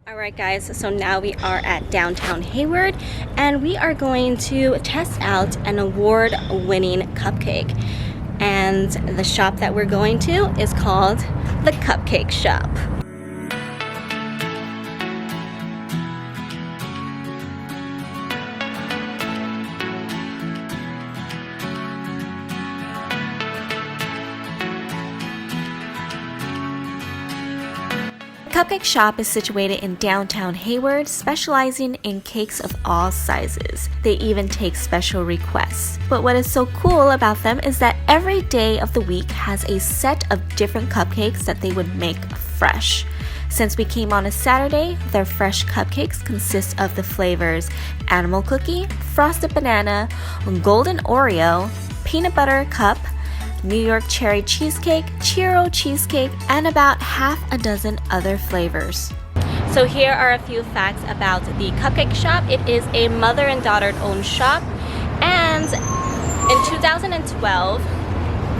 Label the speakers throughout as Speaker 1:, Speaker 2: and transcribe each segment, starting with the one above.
Speaker 1: Alright guys, so now we are at downtown Hayward and we are going to test out an award-winning cupcake. And the shop that we're going to is called the Cupcake Shop. Cupcake Shop is situated in downtown Hayward, specializing in cakes of all sizes. They even take special requests. But what is so cool about them is that every day of the week has a set of different cupcakes that they would make fresh. Since we came on a Saturday, their fresh cupcakes consist of the flavors Animal Cookie, Frosted Banana, Golden Oreo, Peanut Butter Cup, New York Cherry Cheesecake, Churro Cheesecake, and about half a dozen other flavors. So here are a few facts about the Cupcake Shop. It is a mother and daughter owned shop, and in 2012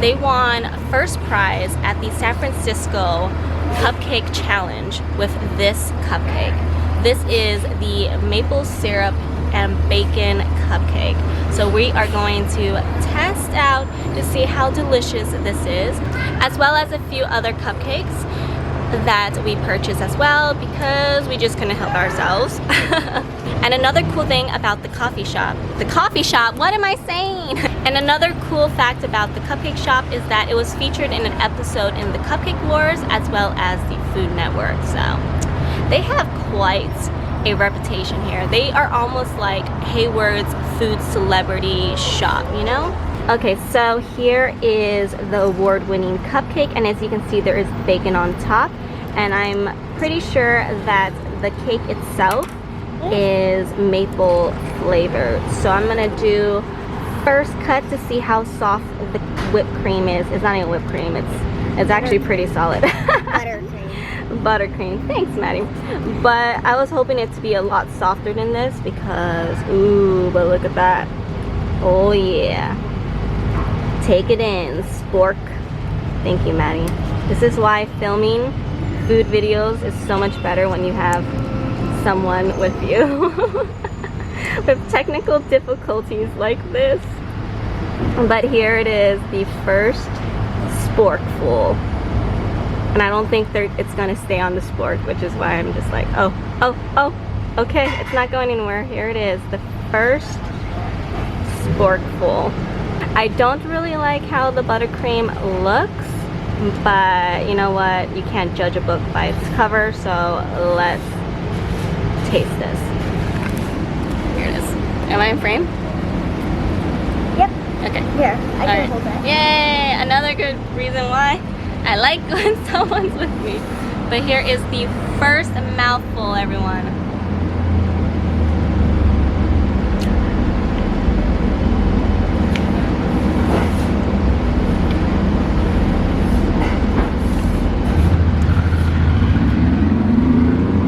Speaker 1: they won first prize at the San Francisco Cupcake Challenge with this cupcake. This is the maple syrup and bacon cupcake. So we are going to test out to see how delicious this is, as well as a few other cupcakes that we purchased as well because we just couldn't help ourselves. And another cool thing about the coffee shop, what am I saying? And another cool fact about the Cupcake Shop is that it was featured in an episode in the Cupcake Wars as well as the Food Network. So they have quite a reputation here. They are almost like Hayward's food celebrity shop, you know? Okay, so here is the award-winning cupcake, and as you can see there is bacon on top, and I'm pretty sure that the cake itself is maple flavored. So I'm gonna do first cut to see how soft the whipped cream is. It's not even whipped cream, it's actually pretty solid.
Speaker 2: Buttercream.
Speaker 1: Buttercream. Thanks, Maddie. But I was hoping it to be a lot softer than this because, ooh, but look at that. Oh yeah. Take it in, spork. Thank you, Maddie. This is why filming food videos is so much better when you have someone with you. With technical difficulties like this. But here it is, the first sporkful. And I don't think it's gonna stay on the spork, which is why I'm just like, oh, okay, it's not going anywhere. Here it is, the first sporkful. I don't really like how the buttercream looks, but you know what? You can't judge a book by its cover, so let's taste this. Here it is. Am I in frame?
Speaker 2: Yep.
Speaker 1: Okay.
Speaker 2: Here, I can hold it.
Speaker 1: Yay! Another good reason why I like when someone's with me. But here is the first mouthful, everyone.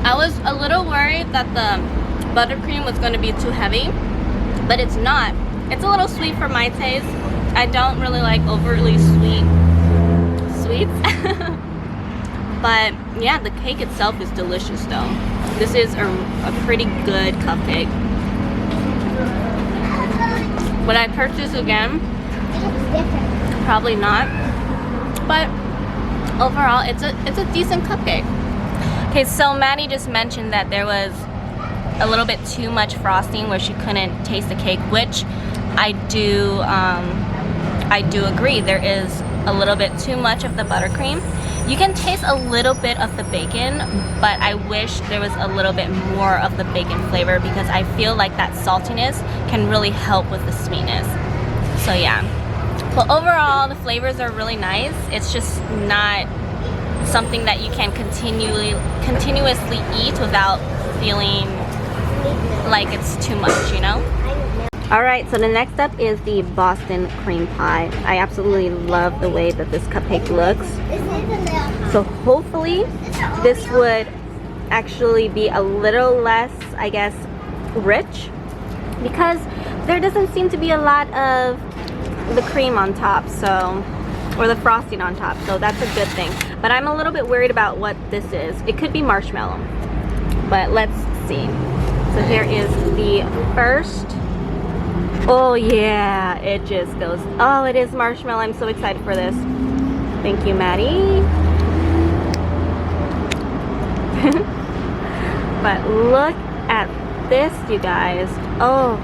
Speaker 1: I was a little worried that the buttercream was going to be too heavy, but it's not. It's a little sweet for my taste. I don't really like overly sweets. But yeah, the cake itself is delicious though. This is a pretty good cupcake. Would I purchase again? Probably not. But overall, it's a decent cupcake. Okay, so Maddie just mentioned that there was a little bit too much frosting where she couldn't taste the cake, which I do agree. There is a little bit too much of the buttercream. You can taste a little bit of the bacon, but I wish there was a little bit more of the bacon flavor because I feel like that saltiness can really help with the sweetness. So yeah. But overall, the flavors are really nice. It's just not something that you can continuously eat without feeling like it's too much, you know? Alright, so the next up is the Boston cream pie. I absolutely love the way that this cupcake looks. So hopefully this would actually be a little less, I guess, rich, because there doesn't seem to be a lot of the cream on top, so, or the frosting on top, so that's a good thing. But I'm a little bit worried about what this is. It could be marshmallow.
Speaker 3: But let's see. So here is the first. Oh yeah, it just goes. Oh, it is marshmallow. I'm so excited for this. Thank you, Maddie. But look at this, you guys. Oh,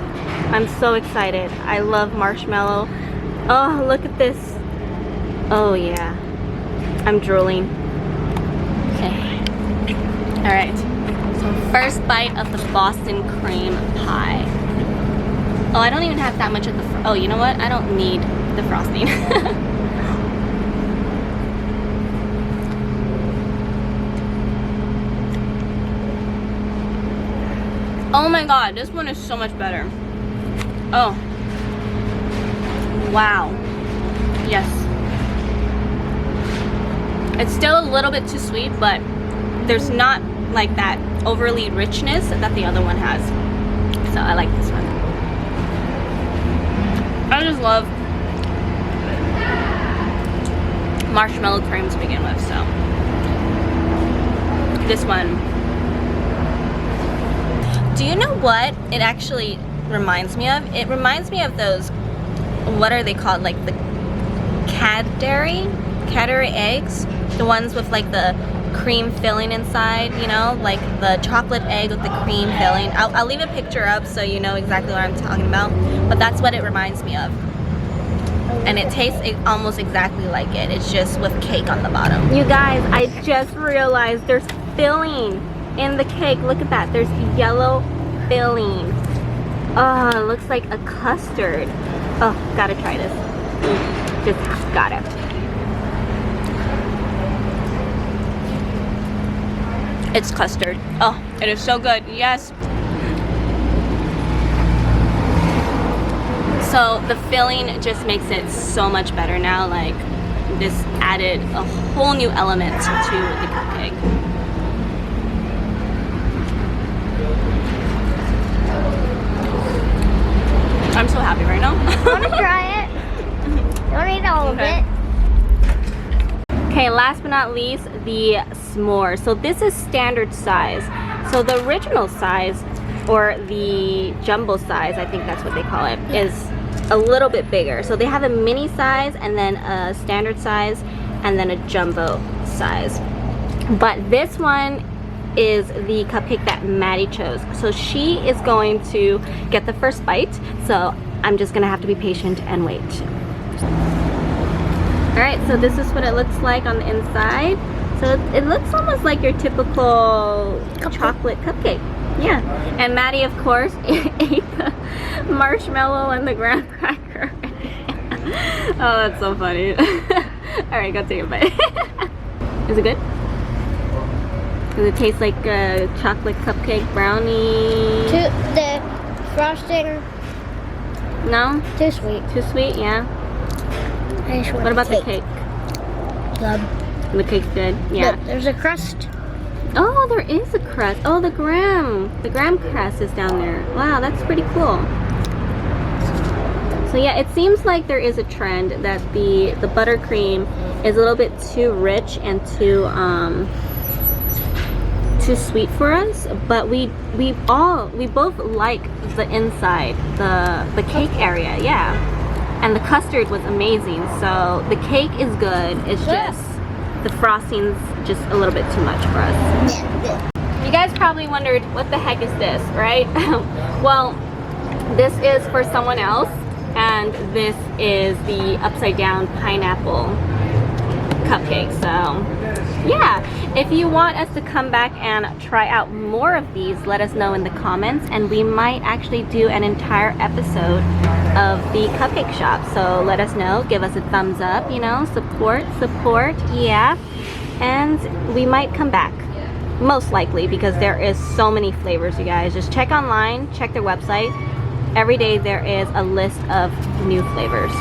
Speaker 3: I'm so excited. I love marshmallow. Oh, look at this. Oh yeah, I'm drooling. Okay. All right. So first bite of the Boston cream pie. Oh, I don't even have that much of the. Oh, you know what? I don't need the frosting. Oh my god, this one is so much better. Oh. Wow. Yes. It's still a little bit too sweet, but there's not like that overly richness that the other one has. So I like this one. I just love marshmallow cream to begin with, so this one. Do you know what it actually reminds me of? It reminds me of those, what are they called? Like the Cadbury eggs? The ones with like the cream filling inside, you know? Like the chocolate egg with the cream filling. I'll leave a picture up so you know exactly what I'm talking about. But that's what it reminds me of. And it tastes almost exactly like it. It's just with cake on the bottom. You guys, I just realized there's filling in the cake. Look at that. There's yellow filling. Oh, it looks like a custard. Oh, gotta try this. Just gotta. It's custard. Oh, it is so good. Yes. So the filling just makes it so much better now. Like, this added a whole new element to the cupcake. I'm so happy right now.
Speaker 2: I want to try it. Don't eat all of it.
Speaker 3: Okay, last but not least, the s'more. So this is standard size. So the original size, or the jumbo size, I think that's what they call it, is a little bit bigger. So they have a mini size, and then a standard size, and then a jumbo size. But this one is the cupcake that Maddie chose. So she is going to get the first bite. So I'm just gonna have to be patient and wait. All right, so this is what it looks like on the inside. So it looks almost like your typical chocolate cupcake. Yeah, and Maddie, of course, ate the marshmallow and the graham cracker. Oh, that's so funny. All right, go take a bite. Is it good? Does it taste like a chocolate cupcake brownie?
Speaker 2: The frosting.
Speaker 3: No?
Speaker 2: Too sweet.
Speaker 3: Too sweet, yeah. What about the cake?
Speaker 2: Good.
Speaker 3: The cake's good, yeah.
Speaker 2: Look, there's a crust.
Speaker 3: Oh, there is a crust. Oh, the graham crust is down there. Wow, that's pretty cool. So yeah, it seems like there is a trend that the buttercream is a little bit too rich and too sweet for us, but we both like the inside, the cake area, yeah. And the custard was amazing, so the cake is good. It's just the frosting's just a little bit too much for us. You guys probably wondered, what the heck is this, right? Well, this is for someone else, and this is the upside down pineapple cupcake. So yeah, if you want us to come back and try out more of these, let us know in the comments, and we might actually do an entire episode of the Cupcake Shop. So let us know, give us a thumbs up, you know, support, yeah. And we might come back, most likely, because there is so many flavors, you guys. Just check online, check their website. Every day there is a list of new flavors.